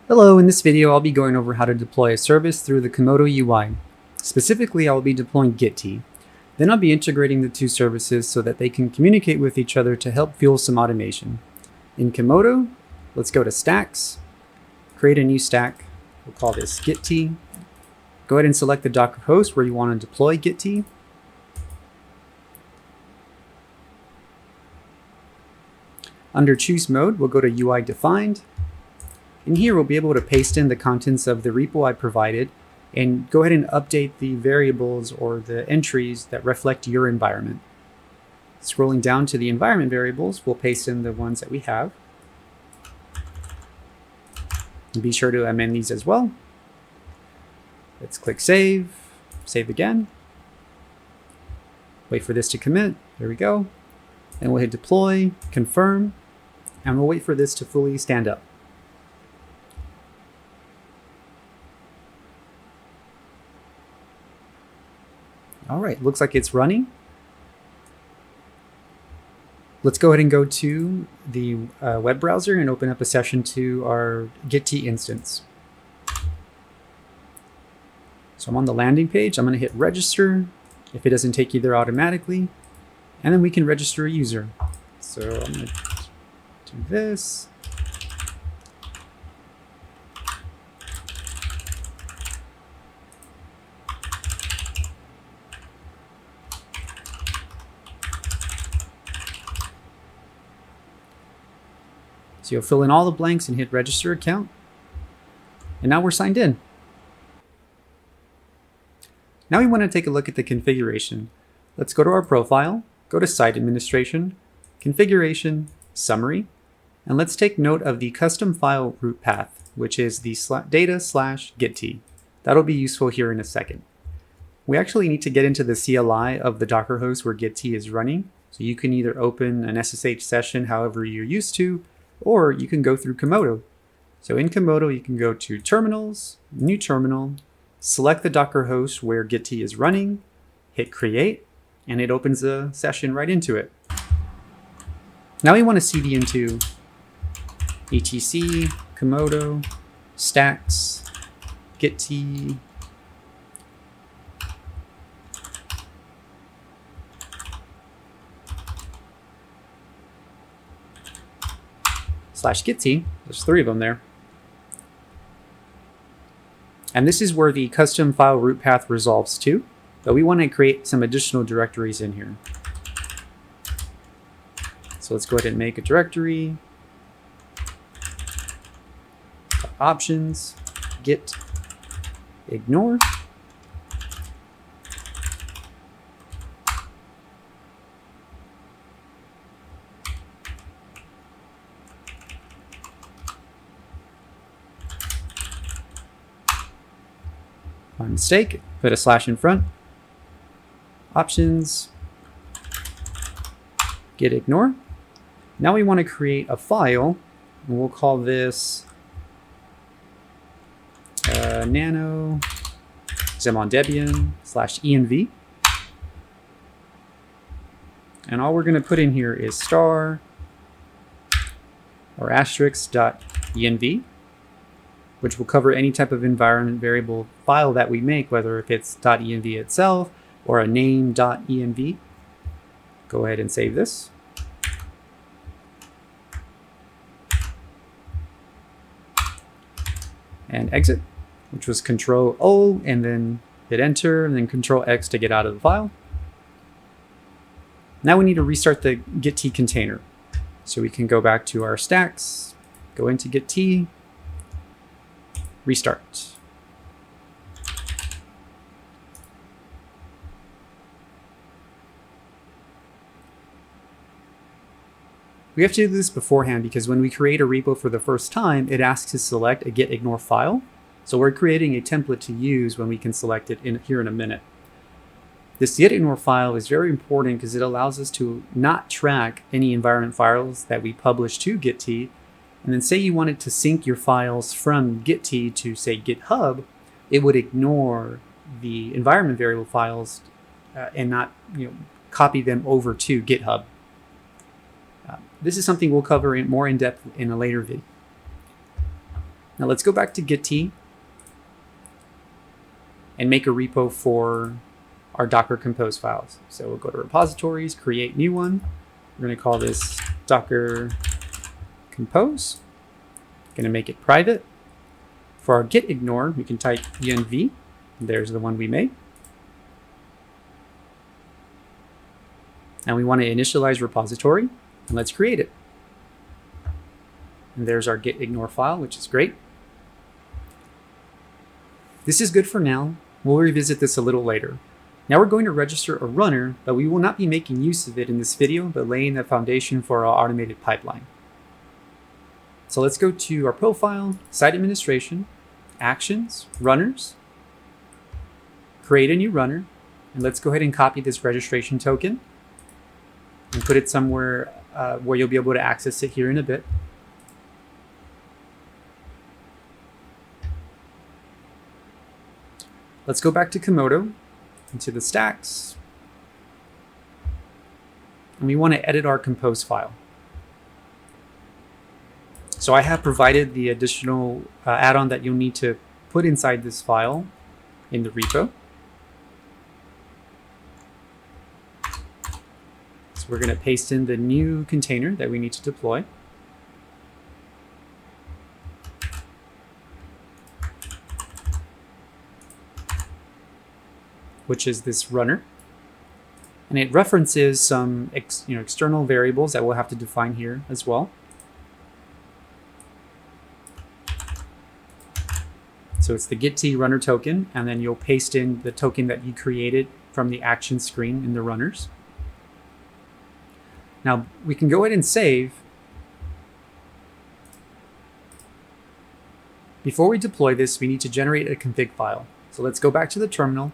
Hello, in this video I'll be going over how to deploy a service through the Komodo UI. Specifically, I'll be deploying Gitea. Then I'll be integrating the two services so that they can communicate with each other to help fuel some automation. In Komodo, let's go to Stacks, create a new stack. We'll call this Gitea. Go ahead and select the Docker host where you want to deploy Gitea. Under Choose Mode, we'll go to UI Defined. And here we'll be able to paste in the contents of the repo I provided and go ahead and update the variables or the entries that reflect your environment. Scrolling down to the environment variables, we'll paste in the ones that we have. And be sure to amend these as well. Let's click Save, save again. Wait for this to commit, there we go. And we'll hit Deploy, Confirm, and we'll wait for this to fully stand up. All right, looks like it's running. Let's go ahead and go to the web browser and open up a session to our Gitea instance. So I'm on the landing page. I'm going to hit register if it doesn't take you there automatically. And then we can register a user. So I'm going to do this. So you'll fill in all the blanks and hit register account. And now we're signed in. Now we want to take a look at the configuration. Let's go to our profile, go to Site Administration, Configuration, Summary, and let's take note of the custom file root path, which is the data/Gitea. That'll be useful here in a second. We actually need to get into the CLI of the Docker host where Gitea is running. So you can either open an SSH session however you're used to, or you can go through Komodo. So in Komodo, you can go to Terminals, New Terminal, select the Docker host where Gitea is running, hit Create, and it opens a session right into it. Now we want to cd into etc Komodo stacks Gitea /Gitea. There's 3 of them there. And this is where the custom file root path resolves to, but we want to create some additional directories in here. So let's go ahead and make a directory. Options, git ignore. My mistake, put a slash in front. Options, git ignore. Now we want to create a file, and we'll call this nano on Debian /env. And all we're going to put in here is star or asterisk.env, which will cover any type of environment variable file that we make, whether if it's .env itself or a name.env. Go ahead and save this. And exit, which was Control O, and then hit enter, and then Control X to get out of the file. Now we need to restart the Gitea container. So we can go back to our stacks, go into Gitea, restart. We have to do this beforehand because when we create a repo for the first time, it asks to select a git ignore file. So we're creating a template to use when we can select it here in a minute. This git ignore file is very important because it allows us to not track any environment files that we publish to Gitea. And then say you wanted to sync your files from Gitea to, say, GitHub, it would ignore the environment variable files and not copy them over to GitHub. This is something we'll cover more in depth in a later video. Now let's go back to Gitea and make a repo for our Docker Compose files. So we'll go to repositories, create new one. We're going to call this Docker Compose. Going to make it private. For our gitignore, we can type Ntfy. There's the one we made. And we want to initialize repository. And let's create it. And there's our gitignore file, which is great. This is good for now. We'll revisit this a little later. Now we're going to register a runner, but we will not be making use of it in this video, but laying the foundation for our automated pipeline. So let's go to our profile, site administration, actions, runners, create a new runner, and let's go ahead and copy this registration token and put it somewhere where you'll be able to access it here in a bit. Let's go back to Komodo, into the stacks, and we want to edit our compose file. So I have provided the additional add-on that you'll need to put inside this file in the repo. So we're going to paste in the new container that we need to deploy. Which is this runner. And it references some external variables that we'll have to define here as well. So it's the Gitea runner token, and then you'll paste in the token that you created from the action screen in the runners. Now we can go ahead and save. Before we deploy this, we need to generate a config file. So let's go back to the terminal.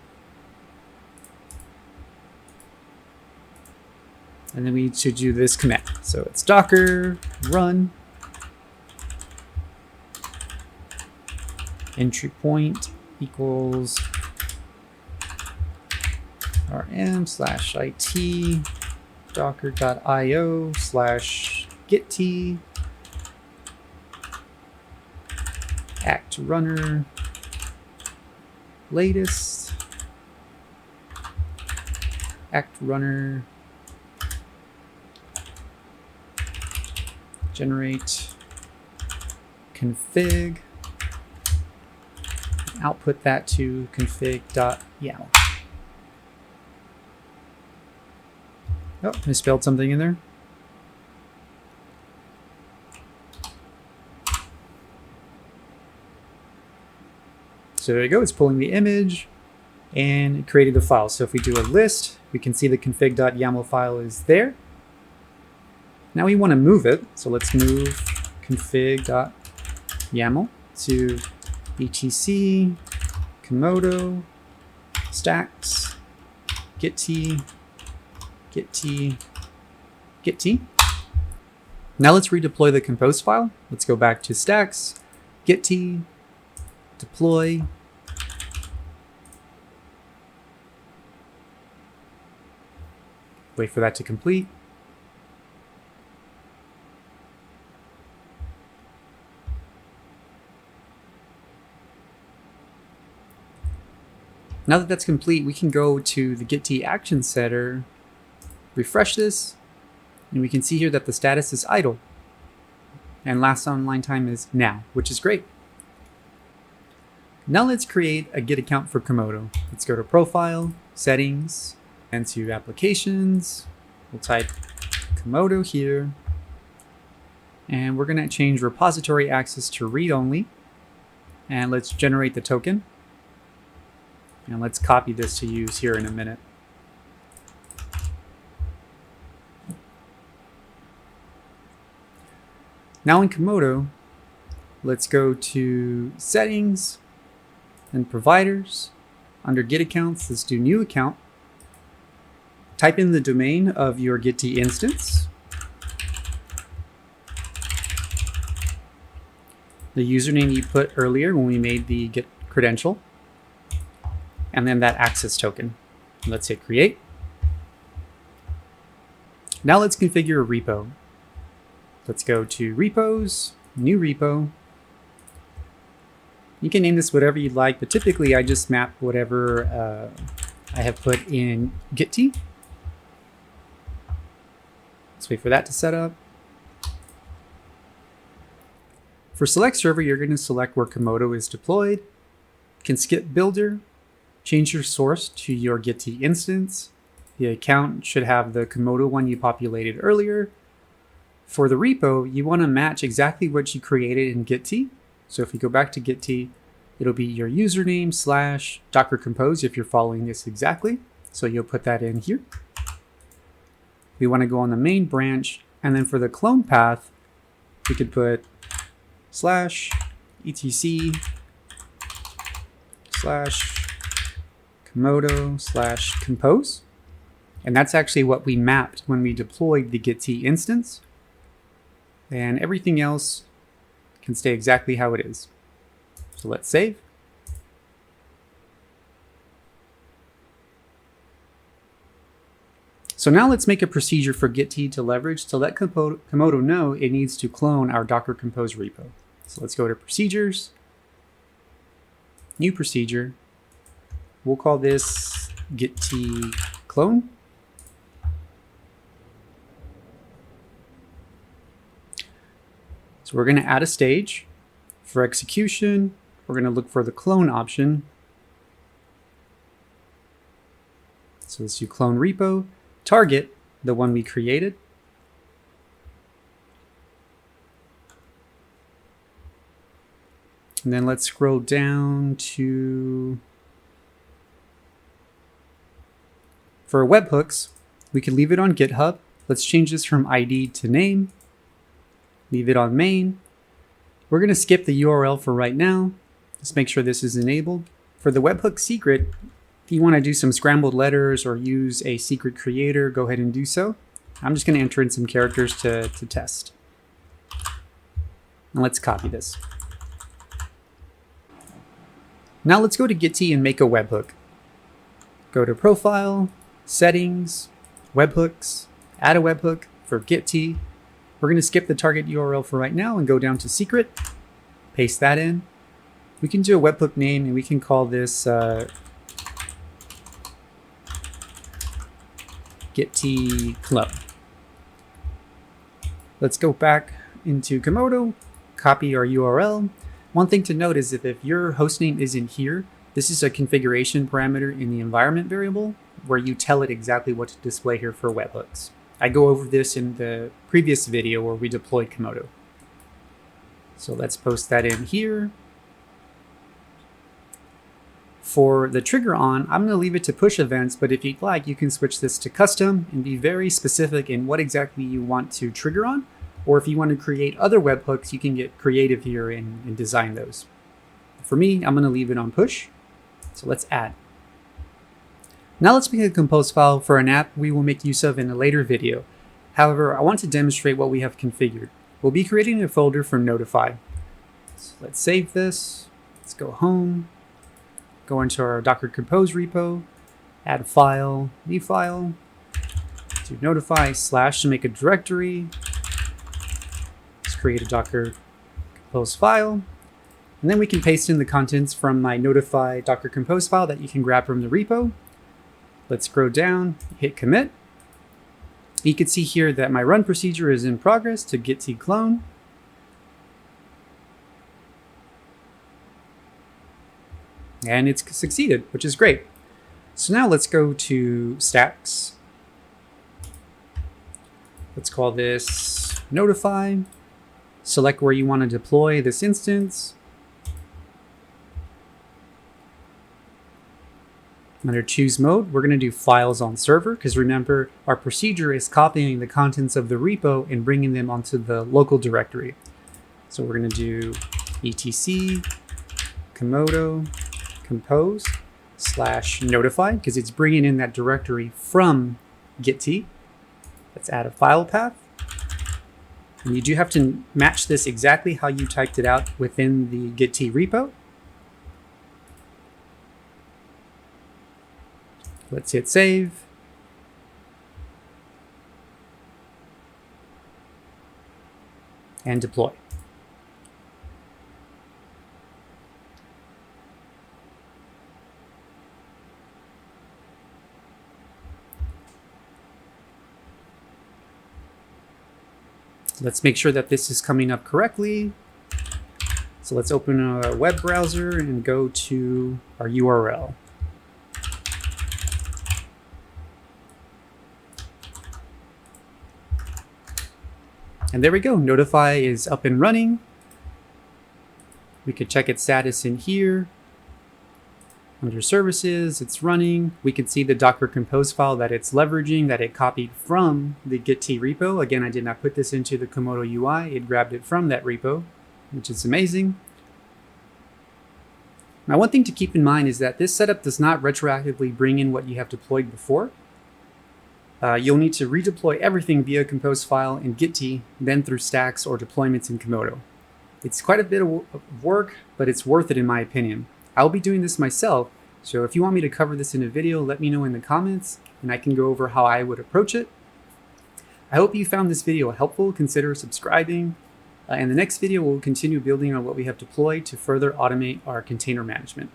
And then we need to do this command. So it's docker run entry point equals rm/it docker.io/gitea act runner latest act runner generate config, output that to config.yaml. Oh, I spelled something in there. So there you go, it's pulling the image and it created the file. So if we do a list, we can see the config.yaml file is there. Now we want to move it, so let's move config.yaml to etc Komodo stacks Gitea. Now let's redeploy the compose file. Let's go back to stacks, Gitea, deploy. Wait for that to complete. Now that that's complete, we can go to the Gitea action setter, refresh this, and we can see here that the status is idle. And last online time is now, which is great. Now let's create a Git account for Komodo. Let's go to Profile, Settings, and to Applications. We'll type Komodo here. And we're going to change repository access to read-only. And let's generate the token. And let's copy this to use here in a minute. Now in Komodo, let's go to Settings and Providers. Under Git Accounts, let's do New Account. Type in the domain of your Gitea instance. The username you put earlier when we made the Git credential. And then that access token. Let's hit create. Now let's configure a repo. Let's go to repos, new repo. You can name this whatever you'd like, but typically I just map whatever I have put in Gitea. Let's wait for that to set up. For select server, you're going to select where Komodo is deployed. You can skip builder, change your source to your Gitea instance. The account should have the Komodo one you populated earlier. For the repo, you want to match exactly what you created in Gitea. So if you go back to Gitea, it'll be your username / Docker Compose if you're following this exactly. So you'll put that in here. We want to go on the main branch, and then for the clone path, we could put /etc /Komodo /compose. And that's actually what we mapped when we deployed the Gitea instance. And everything else can stay exactly how it is. So let's save. So now let's make a procedure for Gitea to leverage to let Komodo know it needs to clone our Docker Compose repo. So let's go to procedures, new procedure. We'll call this Gitea clone. So we're going to add a stage. For execution, we're going to look for the clone option. So let's do clone repo, target the one we created. And then let's scroll down to, for webhooks, we can leave it on GitHub. Let's change this from ID to name. Leave it on main. We're going to skip the URL for right now. Let's make sure this is enabled. For the webhook secret, if you want to do some scrambled letters or use a secret creator, go ahead and do so. I'm just going to enter in some characters to test. And let's copy this. Now let's go to Gitea and make a webhook. Go to Profile, Settings, Webhooks, add a webhook for Gitea. We're going to skip the target URL for right now and go down to secret, paste that in. We can do a webhook name and we can call this Gitea clone. Let's go back into Komodo, copy our URL. One thing to note is that if your hostname isn't here, this is a configuration parameter in the environment variable where you tell it exactly what to display here for webhooks. I go over this in the previous video where we deployed Komodo. So let's post that in here. For the trigger on, I'm going to leave it to push events, but if you'd like, you can switch this to custom and be very specific in what exactly you want to trigger on. Or if you want to create other webhooks, you can get creative here and design those. For me, I'm going to leave it on push. So let's add. Now let's make a compose file for an app we will make use of in a later video. However, I want to demonstrate what we have configured. We'll be creating a folder for Ntfy. So let's save this. Let's go home. Go into our Docker Compose repo. Add a file, new file. Do Ntfy / to make a directory. Let's create a Docker Compose file. And then we can paste in the contents from my Ntfy Docker Compose file that you can grab from the repo. Let's scroll down, hit commit. You can see here that my run procedure is in progress to Gitea clone. And it's succeeded, which is great. So now let's go to stacks. Let's call this Ntfy. Select where you want to deploy this instance. Under choose mode, we're going to do files on server because remember our procedure is copying the contents of the repo and bringing them onto the local directory. So we're going to do etc Komodo compose /Ntfy because it's bringing in that directory from Gitea. Let's add a file path. And you do have to match this exactly how you typed it out within the Gitea repo. Let's hit save. And deploy. So let's make sure that this is coming up correctly. So let's open a web browser and go to our URL. And there we go, Ntfy is up and running. We could check its status in here. Under services, it's running. We can see the Docker Compose file that it's leveraging, that it copied from the Gitea repo. Again, I did not put this into the Komodo UI. It grabbed it from that repo, which is amazing. Now, one thing to keep in mind is that this setup does not retroactively bring in what you have deployed before. You'll need to redeploy everything via Compose file in Gitea, then through stacks or deployments in Komodo. It's quite a bit of work, but it's worth it in my opinion. I'll be doing this myself, so if you want me to cover this in a video, let me know in the comments, and I can go over how I would approach it. I hope you found this video helpful. Consider subscribing. In the next video, we'll continue building on what we have deployed to further automate our container management.